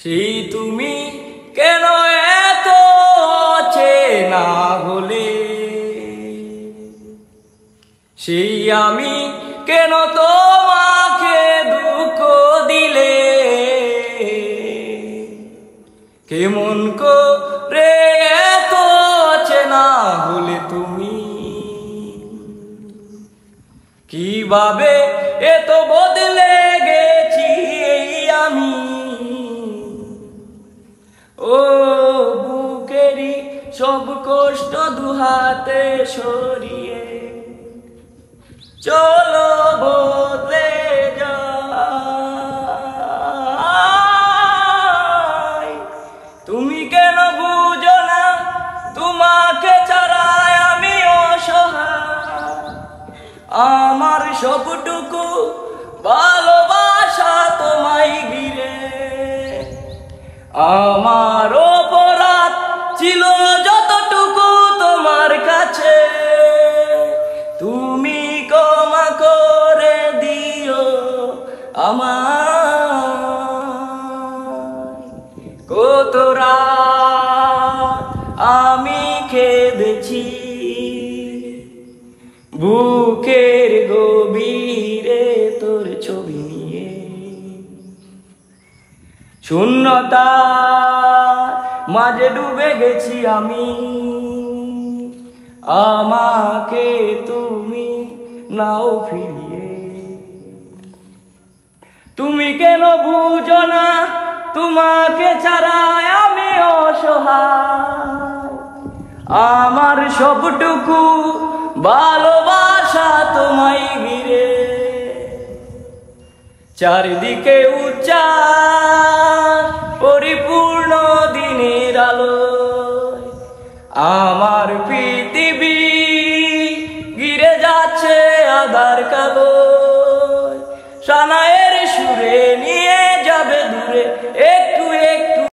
সেই তুমি কেন এত চেনা হলে, সেই আমি কেন তোমাকে দুঃখ দিলে, কেমন করে এত চেনা হলে তুমি, কিভাবে এত বদলে গেছি আমি। ও বুকেরই সব কষ্ট দুহাতে সরিয়ে চলো বদলে যাই। তুমি কেন বুঝো না তোমাকে ছাড়াই আমি অসহায়, আমার সবটুকু ভালোবাসা তোমায় ঘিরে। আমার অপরাধ ছিল যতটুকু তোমার কাছে, তুমি ক্ষমা করে দিও আমায়। কত রাত আমি কেঁদেছি বুকের গভীরে তোর ছবি নিয়ে, শূন্যতা মাঝে ডুবে গেছি আমি, আমাকে তুমি নাও ফিরিয়ে। তুমি কেন বুঝো না তোমাকে ছাড়া আমি অসহায়, আমার সবটুকু ভালোবাসা তোমায় ঘিরে। চারিদিকে উচ্চাস পরিপূর্ণ দিনের আলোয়, আমার পৃথিবী ঘিরে যাচ্ছে আধার কালো। সানায়ের সুরে